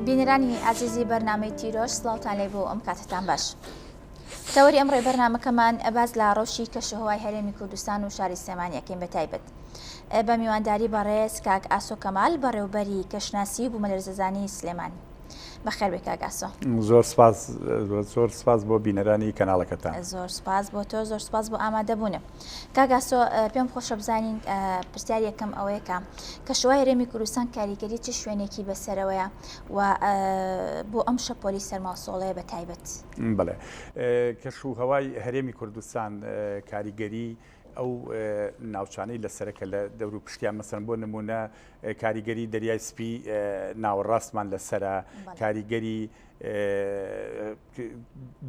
بینەرانی عزیزی بەرنامەی تیرۆش سڵاوتان لێ بۆ ئەم کاتتان باش. تەوەری ئەمڕۆی بەرنامەکەمان باز لە ڕەوشی کەشوهەوای هەرێمی کوردستان و شاری سلێمانیەکەین بەتایبەت. بە میوانداری بەڕێز کاک ئاسۆ کەمال بەڕێوەبەری کەشناسی و بوومەلەرزەزانی سلێمانی. بەخێر بێ کاک ئاسۆ. زۆر سپاس بۆ بینەرانی کەناڵەکەتان. زۆر سپاس بۆ تۆ، زۆر سپاس بۆ ئامادەبوونە. کاک ئاسۆ، پێم خۆشە بزانین پرسیار یەکەم ئەوەیە کە کەشوهەوای هەرێمی کوردستان کاریگەری چه شوێنێکی بەسەرەوەیە و بۆ ئەم شەپۆلی سەرماسۆڵەیە بەتایبەت؟ بەڵێ، کەشوهەوای هەرێمی کوردستان کاریگەری ئەو ناوچانەی لەسەرەکە لە دەور و پشتیان مەسەن بۆ نمونە کاریگەری دەریای سپی ناوەڕاستمان لەسرە، کاریگەری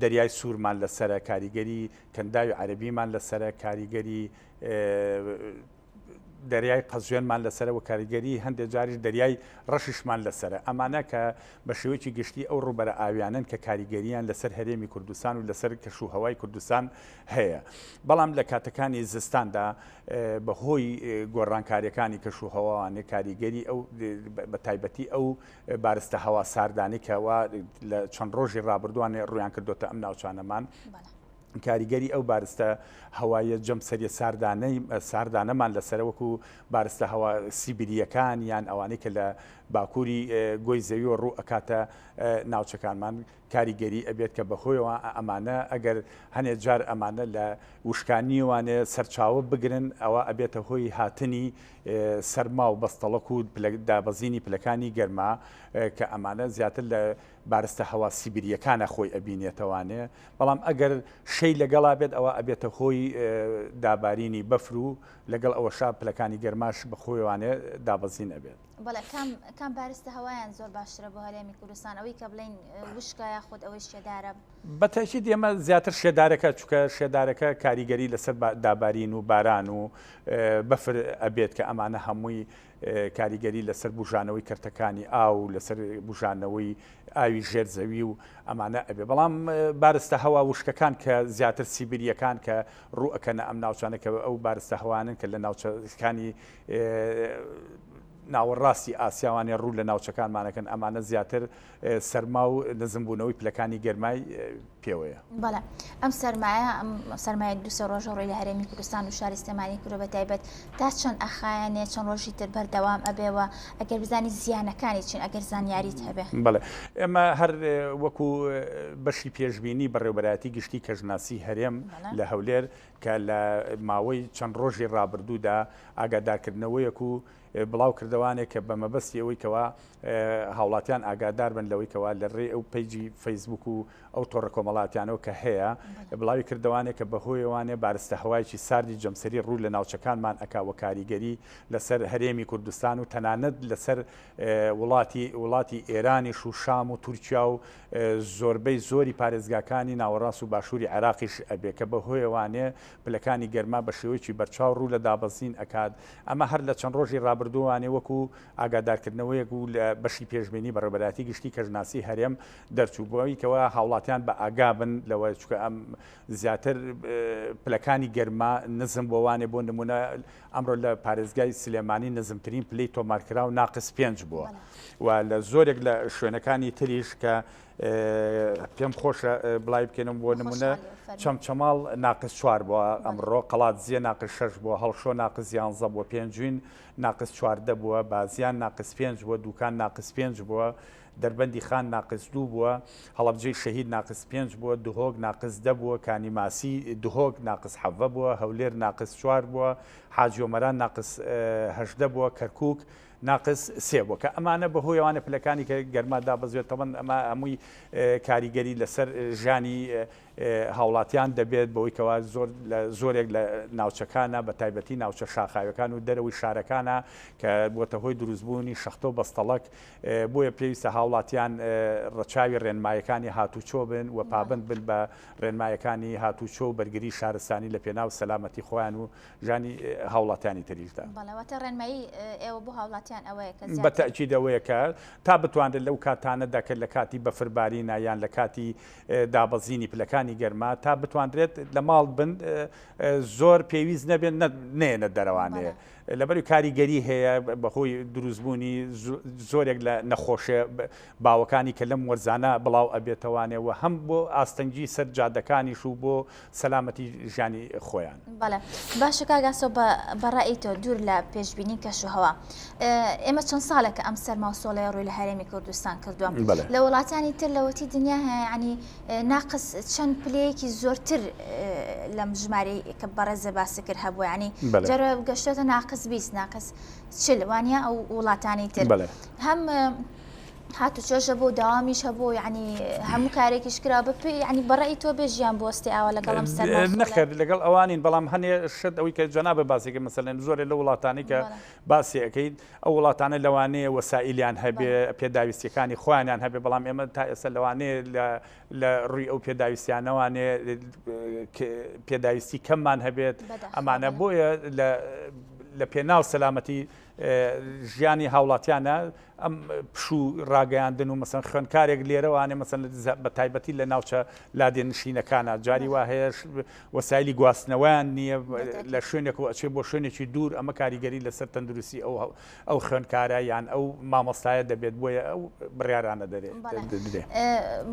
دەریای سوورمان لەسرە، کاریگەری کەنداوی عەرەبیمان لەسرە، کاریگەری دەریای قەزوێنمان لەسرە و کاریگەری هەندێک جاریش دەریای ڕەشیشمان لەسرە. ئەمانە کە بە شێوەیەکی گشتی ئەو ڕووبەرە ئاویانن کە کاریگەریان لەسەر هەرێمی کوردستان و لەسەر کەشوهەوای کوردستان هەیە. بەڵام لە کاتەکانی زستاندا بەهۆی گۆڕانکاریەکانی کەشوهەواوانێ کاریگەری ئەو بە تایبەتی ئەو بارستە هەوا ساردانی کەەوە لە چەند ڕۆژی ڕابردووانێ ڕویان کردوتە ئەم ناوچانەمان. کاریگەری ئەو بارستە هەوایە جەم سەریە ساردانەمان لەسەر وەکو بارستە هەوا سیبریەکان یان ئەوانەی کە لە باکووری گۆی زەوی و ڕوو ئەکاتە ناوچەکانمان کاریگەری ئەبێت کە بەخۆیەوە ئەمانە ئەگەر هەنێک جار ئەمانە لە وشکانیوانێ سەرچاوە بگرن ئەوە ئەبێتە هۆی هاتنی سەرما و بەستەڵک و دابەزینی پلەکانی گەرما کە ئەمانە زیاتر لە بارستە هەوا سیبریەکانە خۆی ئەبینێتەوانێ. بەڵام ئەگەر شەی لەگەڵا بێت ئەوە ئەبێتە هۆی دابارینی بەفر و لەگەڵ ئەوە شا پلەکانی گەرماش بەخۆیوانێ دابەزین ئەبێت. بەڵێ کام بارستە هەوایان زۆر باشترە بۆ هەرێمی کوردستان، ئەوەی کە بڵین وشکایە خۆت ئەوەی شێدارە؟ بەتەکید ئێمە زیاتر شێدارەکە چونکە شێدارەکە کاریگەری لەسەر دابارین و باران و بەفر ئەبێت کە ئەمانە هەمووی کاریگەری لەسەر بژانەوەی کەرتەکانی ئاو لەسەر بژانەوەی ئاوی ژێرزەوی و ئەمانە ئەبێ. بەڵام بارستە هەوا وشکەکان کە زیاتر سیبریەکان کە ڕوو ئەکەنە ئەم ناوچانەکە ئەو بارستە هەوانن کە لە ناوچەکانی ناوەڕاستی ئاسیاوانێ ڕوو لە ناوچەکانمانەکەن ئەمانە زیاتر سەرما و نزمبوونەوەی پلەکانی گەرمای پێوەیە. بەڵێ، ئەم سەرمایە دووسە ڕۆژە ڕۆی لە هەرێمی کوردستان و شاری سلێمانی کورە بەتایبەت تا چەند ئەخایەنێ چەند ڕۆژی تر بەردەوام ئەبێەوە ئەگەر بزانی زیانەکانی چین ئەگەر زانیاریت هەبێ؟ بەڵێ، ئێمە هەر وەکو بەشی پێشبینی بەڕێوەبەرایەتی گشتی کەژناسی هەرێم لە هەولێر کە لە ماوەی چەند ڕۆژی ڕابردوودا ئاگادارکردنەوەیەک و بڵاو کردوانێک کە بە مەبەستی ئەوەی کەوا هاوڵاتیان ئاگادار بن لەوەی کەوا لە ڕێ ئەو پیجی فەیسبوک و ئەو تۆڕە کۆمەڵاتیانەوە کە هەیە بڵاوی کردوانێک کە بەهۆیەوانێ بارستە هەوایکی ساردی جەمسەری ڕوو لە ناوچەکانمان ئەکاوە کاریگەری لەسەر هەرێمی کوردستان و تەنانەت لەسەر وڵاتی ئێرانیش و شام و تورکیا و زۆربەی زۆری پارێزگاکانی ناوەڕاست و باشووری عێراقیش ئەبێ کە بەهۆیەوانێ پلەکانی گەرما بە شێوەیەکی بەرچاو ڕوو لە دابەزین ئەکات. ئەمە هەر لە چەند ڕۆژی ڕابردووانێ وەکو ئاگادارکردنەوەیەک و لە بەشی پێشبینی بەڕێوەبەرایەتی گشتی کەژناسی هەرێم دەرچووبووەوەی کەوە هاوڵاتیان بە ئاگا بن لەوە چکە ئەم زیاتر پلەکانی گەرما نزم بۆوانێ بۆ نمونە ئەمڕۆ لە پارێزگای سلێمانی نزمترین پلەی تۆمارکرا و ناقص 5 بووە و لە زۆرێک لە شوێنەکانی تریش کە پێم خۆشە بڵای بکەنم بۆ نمونە چەمچەماڵ ناقص 4 بووە ئەمڕۆ، قەڵاتزیە ناقص 6 بووە، هەڵشۆ ناقص 11 بووە، پێنجوین ناقص 14 بووە، بازیان ناقص 5 بووە، دووکان ناقص 5 بووە، دەربەندی خان ناقص 2 بووە، هەڵەبجەی شەهید ناقص 5 بووە، دوهۆک ناقص 10 بووە، کانی ماسی دوهۆک ناقص 7 بووە، هەولێر ناقص 4 بووە، حاجۆمەران ناقص 8 بووە، کەرکووک ناقص 3 بووە کە ئەمانە بەهۆی ئەوانە پلەکانی کە گەرما دابەزێت تەمەن ئەمە هەمووی کاریگەری لەسەر ژانی هاوڵاتیان دەبێت بەوەی کەوا زۆرێک لە ناوچەکانە بە تایبەتی ناوچە شاخاوەکان و دەرەوەی شارەکانە کە بۆتە هۆی دروستبوونی شەختە و بەستەڵک بۆیە پێویستە هاوڵاتیان ڕەچاوی ڕێنمایەکانی هاتوچۆ بن و پابند بن بە ڕێنمایەکانی هاتوچۆ و بەرگری شارستانی لە پێناو سەلامەتی خۆیان و ژانی هاوڵاتیانی تریشدا. بەڵێوەتە ڕێنمایی ئێوە بۆ هاوڵاتیان ئەوەیە کە بە تەئکید ئەوەیە کە تا بتوانێت لەو کاتانەدا کە لە کاتی بەفربارینە یان لە کاتی دابەزینی پلەکانی ڕێگەکانی گەرما تا بتوانرێت لە ماڵ بن زۆر پێویست نەبێت نێنە دەرەوانەیە لەبەر کاریگەری هەیە بەخۆی دروستبوونی زۆرێک لە نەخۆشیە باوەکانی کە لەم وەرزانە بڵاو ئەبێتەوانێ و هەم بۆ ئاستەنگی سەر جادەکانیش و بۆ سەلامەتی ژیانی خۆیان. بەڵێ باشە کاگاسۆ بەڕای تۆ دوور لە پێشبینی کەشوهەوا ئێمە چەند ساڵێکە ئەم سەرماوسۆڵەیە ڕووی لە هەرێمی کوردستان کردووە لە وڵاتانی تر لەوەتی دنیا هەیە ینی ناقص چەند پلەیەکی زۆرتر لەم ژمارەی کە بەڕێزە باسی کرد هەبوو ینی جارە گەشتۆتە ناقص 20 ناقص 40 وانە ئەو وڵاتانی تر هەم هاتو چۆشە بۆ داوامیش هەبوو ینی هەموو کارێکیش کرا بە ینی بەڕێی تۆ بێژیان بۆستی ئاوا لەگەڵم سەر نەخێر لەگەڵ ئەوانین بەڵام هەنێ شت ئەوەی کە جەنابە باسێکە مەسەلەن زۆرێک لە وڵاتانی کە باسی ئەەکەیت ئەو وڵاتانە لەوانەیە وەسائلیان هەبێ پێداویستیەکانی خۆیانیان هەبێ بەڵام ئێمە تا ئێستا لەوانەیە لە ڕووی ئەو پێداویستیانەوانێ پێداویستی کەممان هەبێت ئەمانە بۆیە لە پێناو سەلامەتی ژیانی هاوڵاتیانە ئەم پشوو ڕاگەیاندن و مەسەن خوێندکارێک لێرەوانێ مەسەن بە تایبەتی لە ناوچە لادێنشینەکانە جاری وا هەیە وەسایلی گواستنەوەیان نییە لە شوێنێک و ئەچێ بۆ شوێنێکی دوور ئەمە کاریگەری لەسەر تەندروستی ئەو خوێندکارە یان ئەو مامۆستایە دەبێت بۆیە ئەو بڕیارانە دەرێت.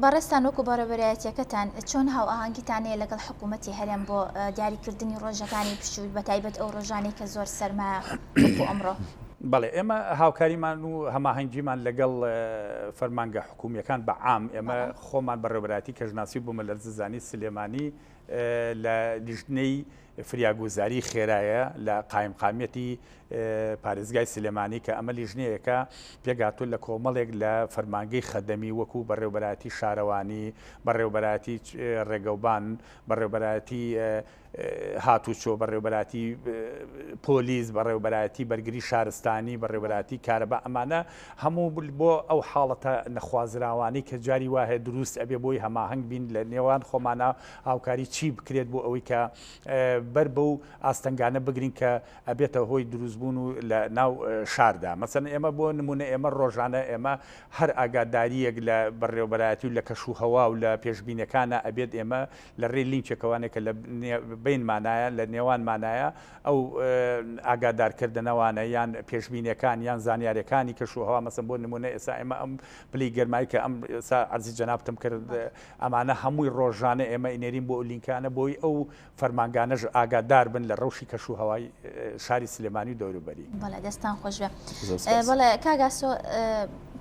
بەڕێستان وەکو بەڕێوەبەرایەتیەکەتان چۆن هاو ئاهەنگیتانەیە لەگەڵ حکوومەتی هەرێم بۆ دیاریکردنی ڕۆژەکانی پشووی بە تایبەت ئەو ڕۆژانی کە زۆر سەرمایە وەکو ئەمڕۆ؟ بەڵێ ئێمە هاوکاریمان و هەماهەنگیمان لەگەڵ فەرمانگە حکوومیەکان بە عام ئێمە خۆمان بەڕێوەبەراتی کەژناسی بوومە لە زانی سلێمانی لە لیژنەی فریاگوزاری خێرایە لە قایمقامەتی پارێزگای سلێمانی کە ئەمە لیژنەیەکە پێگاتوو لە کۆمەڵێک لە فەرمانگەی خەدەمی وەکو بەڕێوەبەراتی شارەوانی بەڕێوەبەراتی ڕێگەوبان بەڕێوەبەراتی هاتوچۆ بەڕێوەبەراتی پۆلیس بەڕێوەبەراتی بەرگری شارستانی بەڕێوەبەراتی کارەبا ئەمانە هەموو بۆ ئەو حاڵەتە نەخوازراوانی کە جاری وایە دروست ئەبێ بۆی هەماهەنگ بین لە نێوان خۆمانە هاوکاری چی بکرێت بۆ ئەوەی کە بەر بەو ئاستەنگانە بگرین کە ئەبێتە هۆی دروستبوون و لە ناو شاردا مەسەن ئێمە بۆ نمونە ئێمە ڕۆژانە ئێمە هەر ئاگاداریەک لە بەڕێوەبەراتی و لە کەشوهەوا و لە پێشبینەکانە ئەبێت ئێمە لە ڕێ لینکێکەوانێکە لە بینمانایە لە نێوانمانایە ئەو ئاگادارکردنەوانە یان پێشبینەکان یان زانیاریەکانی کەشوهەوا مەسەن بۆ نمونە ئێستا ئێمە ئەم پلی گەرمایی کە ئەم ئەرزی جەنابتم کرد ئەمانە هەمووی ڕۆژانە ئێمە ئینێرین بۆ لینکانە بۆی ئەو فەرمانگانەش ئاگادار بن لە ڕەوشی کەشوهەوای شاری سلێمانی و دەوروبەری. بەڵێ دەستان خۆش بێ. بەڵێ کاگاسۆ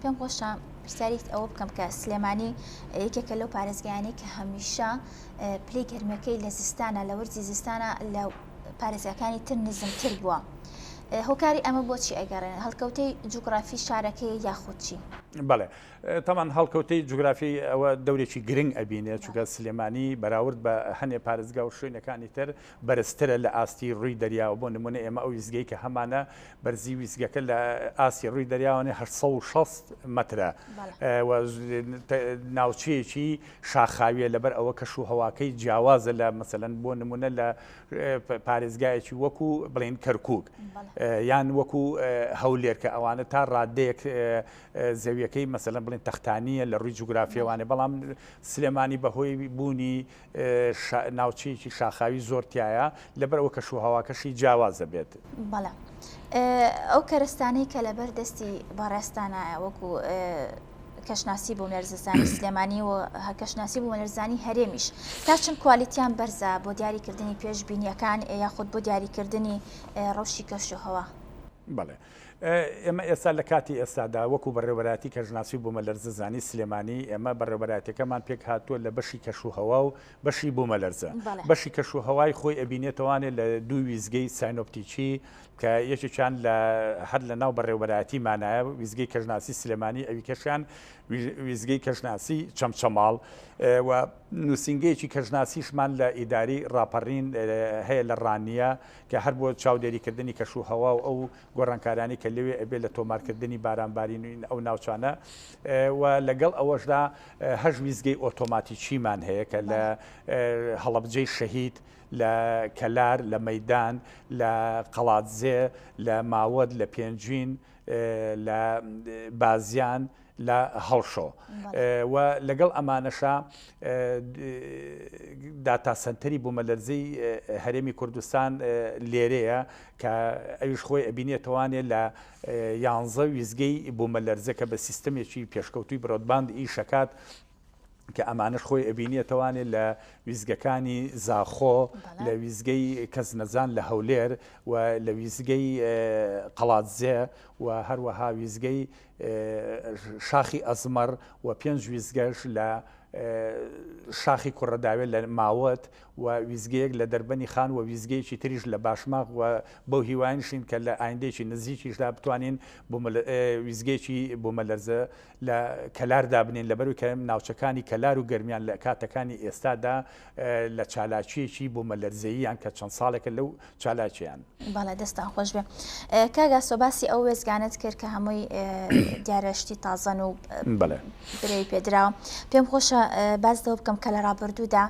پێم خۆشە پرسیاریت ئەوە بکەم کە سلێمانی یەکێکە لەو پارێزگایانەی کە هەمیشە پلەی گەرمەکەی لە زستانە لە وەرزی زستانە لە پارێزگاکانی تر نزمتر بووە. هۆکاری ئەمە بۆچی ئەگەڕێن هەڵکەوتەی جوگرافی شارەکەی یاخود چی؟ بەڵێ تامان هەڵکەوتەی جوگرافی ئەوە دەورێکی گرنگ ئەبینێت چونکە سلێمانی بەراورد بە هەنێ پارێزگا و شوێنەکانی تر بەرزترە لە ئاستی ڕووی دەریاوە بۆ نمونە ئێمە ئەو ویزگەی کە هەمانە بەرزی ویزگەکە لە ئاسی ڕووی دەریاوانێ 860 مەترە ناوچەیەکی شاخاویە لەبەر ئەوە کەشوهەواکەی جیاوازە لە مەسەلەن بۆ نمونە لە پارێزگایەکی وەکو بڵێن کەرکووک یان وەکو هەولێر کە ئەوانە تا ڕادەیەک زەویەکەی مەسەلەن بڵێن تەختانیە لە ڕووی جوگرافیەوانێ بەڵام سلێمانی بەهۆی بوونی ناوچەیەکی شاخاوی زۆرتیایە لەبەر ئەوە کەشوهەواکەشی جیاوازە بێت. بەڵێ ئەو کەرستانەی کە لەبەر دەستی بەڕێستانایە وەکو کەشناسی بۆ نەرزستانی سلێمانی و کەشناسی بۆ نەرزانی هەرێمیش تا چەند کوالیتیان بەرزە بۆ دیاریکردنی پێشبینیەکان یاخود بۆ دیاریکردنی ڕەوشی کەشوهەوا؟ بەڵێ ئێمە ئێستا لە کاتی ئێستادا وەکو بەڕێوەبەراتی کەژناسی بوومە لەرزەزانی سلێمانی ئێمە بەڕێوەبەراتەکەمان پێک هاتووە لە بەشی کەشوهەوا و بەشی بوومە لەرزە بەشی کەشوهەوای خۆی ئەبینێتەوانێت لە دوو ویزگەی ساینۆپتیکی کە یەکێکیان هەر لە ناو بەڕێوەبەراتی مانایە ویزگەی کەژناسی سلێمانی ئەوی کەشیان ویزگەی کەژناسی چەمچەماڵ و نووسنگەیەکی کەژناسیشمان لە ئیداری ڕاپەڕین هەیە لە ڕانیە کە هەر بۆ چاودێریکردنی کەشوهەوا و ئەو گۆڕانکارانی کە لەوێ ئەبێ لە تۆمارکردنی بارانبارین ئەو ناوچانە و لەگەڵ ئەوەشدا هەژ ویزگەی ئۆتۆماتیکیمان هەیە کە لە هەڵەبجەی شەهید لە کەلار لە مەیدان لە قەڵاتزێ لە ماوەد لە پێنجین لە بازیان لە هەڵشۆ و لەگەڵ ئەمانەشا داتا سنتەری بوومەلەرزەی هەرێمی کوردستان لێرەیە کە ئەویش خۆی ئەبینێتوانێت لە 11 ویزگەی بوومەلەرزە کە بە سیستەمێکی پێشکەوتوی برۆدباند ئیشەکات کە ئەمانش خۆی ئەبینێتوانێت لە ویزگەکانی زاخۆ لە ویزگەی کەس نەزان لە هەولێر و لە ویزگەی قەڵاتزێ و هەروەها ویزگەی شاخی ئەزمەر و 5 ویزگەش لە شاخی کوڕەداوێت لە ماوەت و ویزگەیەک لە دەربەنی خان و ویزگەیەکی تریش لە باشماق و بەو هیوانشین کە لە ئایندێکی نزیکیشدا بتوانین ویزگەیەکی بوومەلەرزە لە کەلار دابنین لەبەروی کە ناوچەکانی کەلار و گەرمیان لە کاتەکانی ئێستادا لە چالاکیەکی بوومەلەرزەییان کە چەند ساڵێکە لەو چالاکییان. باڵە دەستان خۆش بێ. کاگا سۆباسی ئەو وێزگانت کرد کە هەمووی دیارەشتی تازەن و برەوی پێدراوە. پێم خۆشە باز دەوە بکەم کە لە ڕابردوودا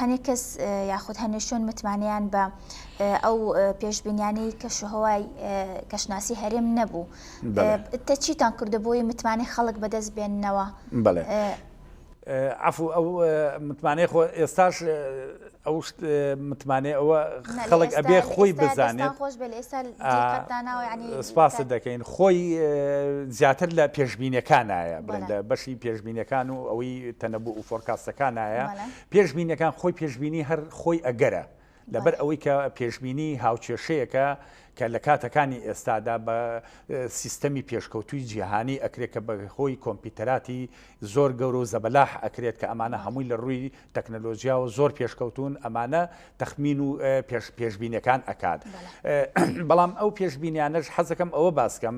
هەنێک کەس یاخود هەنێشون متمانیان بە ئەو پێشبینیانەی کەشوهەوای کەشناسی هەرێم نەبوو. تە چیتان کردبووی متمانەی خەڵک بەدەست بێننەوە؟ عفو ئەو متمانەی خۆ ئێستاش ئەو متمانەی ئەوە خەڵک ئەبێ خۆی بزانێت. سپاس دەکەین خۆی زیاتر لە پێشبینیەکانایە بڵێن لە بەشی پێشبینیەکان و ئەوەی تەنەبوو و فۆرکاستەکانایە پێشبینیەکان خۆی پێشبینی هەر خۆی ئەگەرە لەبەر ئەوەی کە پێشبینی هاوچێشەیەکە کە لە کاتەکانی ئێستادا بە سیستەمی پێشکەوتوی جیهانی ئەکرێت کە بە خۆی کۆمپیوتەراتی زۆر گەورە و زەبەلاح ئەکرێت کە ئەمانە هەمووی لە ڕووی تەکنەلۆژیا و زۆر پێشکەوتون ئەمانە تەخمین و پێشبینیەکان ئەکات. بەڵام ئەو پێشبینیانەش حەزەکەم ئەوە باسکەم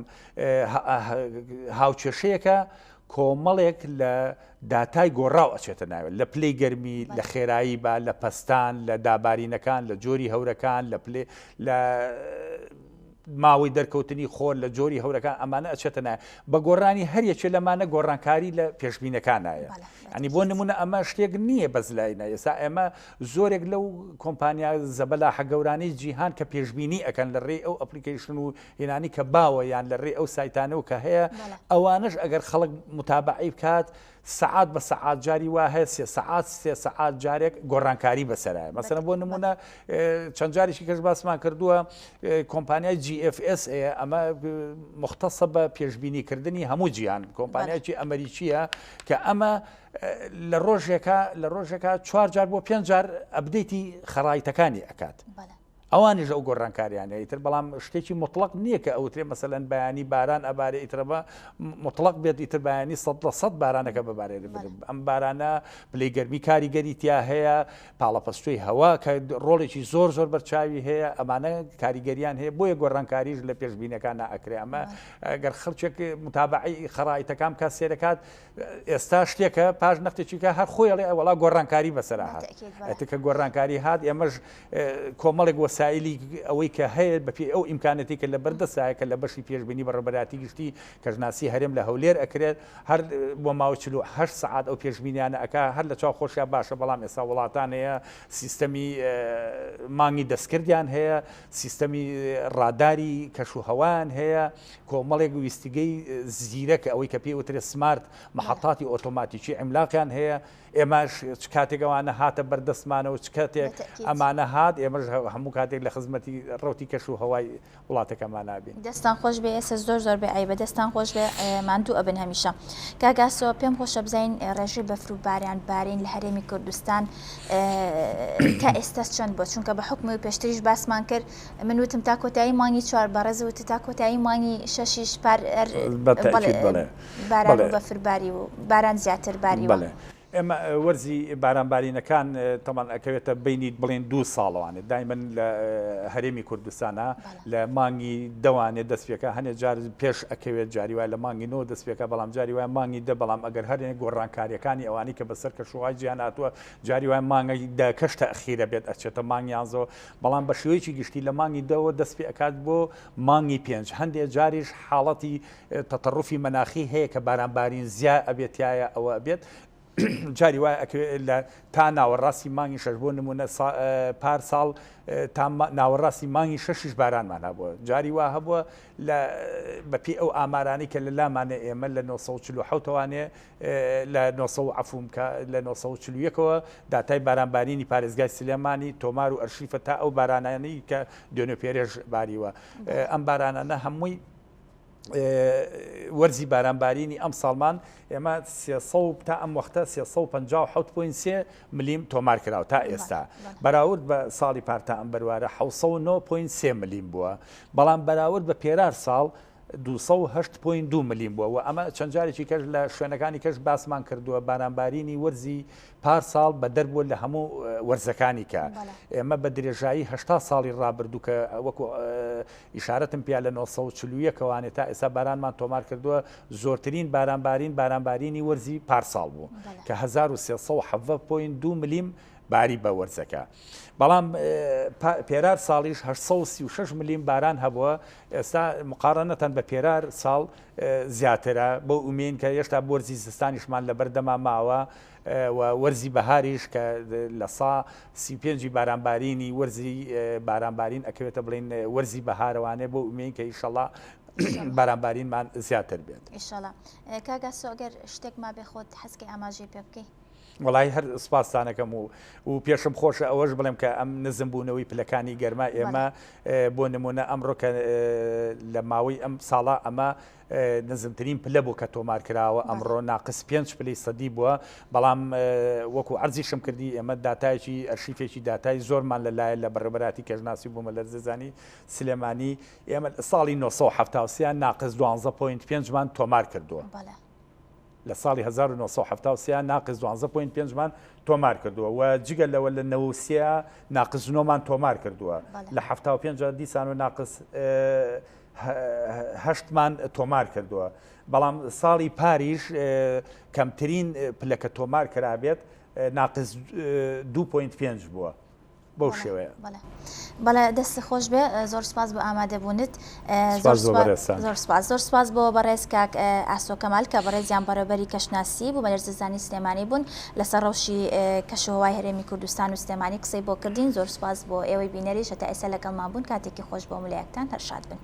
هاوچێشەیەکە کۆمەڵێک لە داتای گۆڕاو ئەچێتە ناوێت لە پلەی گەرمی لە خێرایی با لە پەستان لە دابارینەکان لە جۆری هەورەکان لە ماوەی دەرکەوتنی خۆر لە جۆری هەورەکان ئەمانە ئەچێتە نایە بە گۆڕانی هەریەکێ لەمانە گۆڕانکاری لە پێشبینەکانایە. ئەنی بۆ نمونە ئەمە شتێک نییە بەزلایە ئێستا ئێمە زۆرێک لەو کۆمپانیا زەبەلاحە گەورانەی جیهان کە پێشبینی ئەکەن لە ڕێی ئەو ئەپلیکیشن و هێنانی کە باوە یان لە ڕێ ئەو سایتانە و کە هەیە ئەوانش ئەگەر خەڵک متابعی بکات سعات بە سعات جاری وا هەیە 3 سعات جارێک گۆڕانکاری بەسەرایە. مەسەلەن بۆ نمونە چەند جارێکی کەس باسمان کردووە کۆمپانیای GFS ئەمە مختصە بە پێشبینیکردنی هەموو جیهان کۆمپانیایکی ئەمریکیە کە ئەمە لە ڕۆژێکە 4 جار بۆ 5 جار ئەبدەیتی خەڕایتەکانی ئەکات. ئەوانیش ئەو گۆڕانکاریانە ئیتر بەڵام شتێکی مطلق نییە کە ئەوترێ مەسەلەن بەیانی باران ئەبارێ ئیترەبە مطلق بێت ئیتر بەیانی 100% بارانەکە ببارێت ئەم بارانە پلەی گەرمی کاریگەری تیا هەیە پاڵەپەستوی هەوا کە ڕۆڵێکی زۆر بەرچاوی هەیە ئەمانە کاریگەریان هەیە بۆیە گۆڕانکاریش لە پێشبینەکان ئەکرێ. ئەمە ئەگەر خەڵکێک متابعی خەڕایتەکان کات سێرەکات ئێستا شتێکە پاش نەختێکیکە هەر خۆیڵێ ئەوڵا گۆڕانکاری بەسەرا هات ئەتەکە گۆڕانکاری هات ئێمەش کۆمەڵێک وەسایلی ئەوەی کە هەیە بەپێ ئەو ئیمکانەتی کە لە بەردەسایە کە لە بەشی پێشبینی بەڕێبەراتی گشتی کەژناسی هەرێم لە هەولێر ئەکرێت هەر بۆ ماوە 48 سعات ئەو پێشبینیانە ئەکا هەر لە چاو خۆشیان باشە بەڵام ئێستا وڵاتان هەیە سیستەمی مانگی دەستکردیان هەیە سیستەمی ڕاداری کەشوهەوایان هەیە کۆمەڵێک ویستیگەی زیرەکە ئەوەی کە پێی وترێت سمارت محەتاتی ئۆتۆماتیکی عیملاقیان هەیە ئێمەش کاتێکەوانە هاتە بەردەستمانەوە چ کاتێک ئەمانە هات ئێمەش هەموو کاتێک لە خزمەتی ڕوتی کەش و هەوای وڵاتەکەمان نابین. دەستان خۆش بێ ئێستا زۆر بێ ئایبە دەستان خۆش بێ ماندوو ئەبن هەمیشە. کاگاسۆ پێم خۆشە بزین ڕێژەی بەفروباریان بارین لە هەرێمی کوردستان تا ئێستا چەند بۆ چونکە بە حکمی و پێشتریش باسمان کرد من وتم تا کۆتایی مانگی 4 بەڕێز وتە تا کۆتایی مانگی 6 باران و بەفرباری و باران زیاتر باری وە. ئێمە وەرزی بارانبارینەکان تەمان ئەکەوێتە بینی بڵێن 2 ساڵەوانێت دایمەن لە هەرێمی کوردستانە لە مانگی دەوانێت دەستپێکە هەنێک جار پێش ئەکەوێت جاری وای لە مانگی 9 دەستپێکە بەڵام جاری وای مانگی دە بەڵام ئەگەر هەرێک گۆڕانکاریەکانی ئەوانی کە بەسەر کەشوهای جیهان هاتووە جاری وای مانگی دەکەشتە ئەخیرە بێت ئەچێتە مانگیان زۆر بەڵام بە شێوەیەکی گشتی لە مانگی دەوە دەست پێ ئەکات بۆ مانگی 5 هەندێک جاریش حاڵەتی تەتەڕوفی مەناخی هەیە کە بارانبارین زیا ئەبێتایە ئەوە ئەبێت جاری وایە لە تا ناوەڕاستی مانگی شەش بۆ نمونە پار ساڵ تا ناوەڕاستی مانگی شەشیش بارانمان هەبووە جاری وا هەبووە بەپی ئەو ئامارانی کە لە لامانە ئێمە لە 1940وانێ لە 1940ەوە داتای بارانبارینی پارێزگای سلێمانی تۆمار و ئەرشیفە تا ئەو بارانانی کە دوێنێ پێرێژ باریوە ئەم بارانانە هەمووی وەرزی بارانبارینی ئەم ساڵمان ئێمە تا ئەم وەختە 357.3 ملیم تۆمار کراوە تا ئێستا بەراورد بە ساڵی پارتا ئەم بەروارە 9.3 ملیم بووە بەڵام بەراورد بە پێرار ساڵ 208.2 ملیم بووە و ئەمە چەند جارێکی کەش لە شوێنەکانی کەش باسمان کردووە بارانبارینی وەرزی پار ساڵ بە دەربووە لە هەموو وەرزەکانی کە ئێمە بە درێژایی 80 ساڵی ڕابردوو کە وەکو ئیشارەتم پیا لە 1940ەوانێت تا ئێستا بارانمان تۆمار کردووە زۆرترین بارانبارینی وەرزی پار ساڵ بوو کە 1370.2 ملیم باری بە وەرزەکە بەڵام پێرار ساڵیش 836 ملیم باران هەبووە ئێستا مقارنەتەن بە پێرار ساڵ زیاترە بۆ ئومێن کە هێشتا وەرزی زستانیشمان لە بەردەما ماوە وەرزی بەهاریش کە لە 35 بارانبارینی وەرزی بارانبارین ئەکەوێتە بڵین وەرزی بەهارەوانێ بۆ ئومێن کە ئیشەڵا بارانبارینمان زیاتر بێت ئیشەڵا کاگا سۆگەر شتێک ما بێ خۆت حەزکی ئاماژەی پێ بکەی وڵی هەر سپاسانەکەم و پێشم خۆشە ئەوەش بڵێم کە ئەم نزمبوونەوەی پلەکانی گەرما ئێمە بۆ نمونە ئەمڕۆ کە لە ماوەی ئەم ساڵا ئەمە نزمترین پلە بوو کە تۆمار کراوە ئەمڕۆ ناقص 5 پلەی سەدی بووە بەڵام وەکو عەرزیشم کردی ئێمە داتایەکی ئەرشیفێکی داتای زۆرمان لەلایە لە بەڕێبەراتی کەژناسی بوومە لە زەزانی سلێمانی ئێمە ساڵی 1970 ناقص 12.5مان تۆمار کردووە لە ساڵی 1970 ناقص 12.5مان تۆمار کردووە و جگە لەوە لە نەوسیا ناقص 9مان تۆمار کردووە لە 75 دیسان و ناقص 8مان تۆمار کردووە بەڵام ساڵی پاریش کەمترین پلەکە تۆمار کرابێت ناقص 2.5 بووە بەو شێوەیە بەڵێ دەستی خۆش بێ زۆر سپاس بۆ ئامادەبوونت زۆر سپاس بۆ بەڕێز کاک ئاسۆ کەمال کە بەڕێزیان بەڕێبەری کەشناسی بوو بەلەرزەزانی سلێمانی بوون لەسەر ڕەوشی کەشەوەی هەرێمی کوردستان و سلێمانی قسەی بۆ کردین زۆر سپاس بۆ ئێوەی بینەریش هەتا ئێستا لەگەڵمان بوون کاتێکی خۆش بۆ ملایەکتان هەر شاد بن.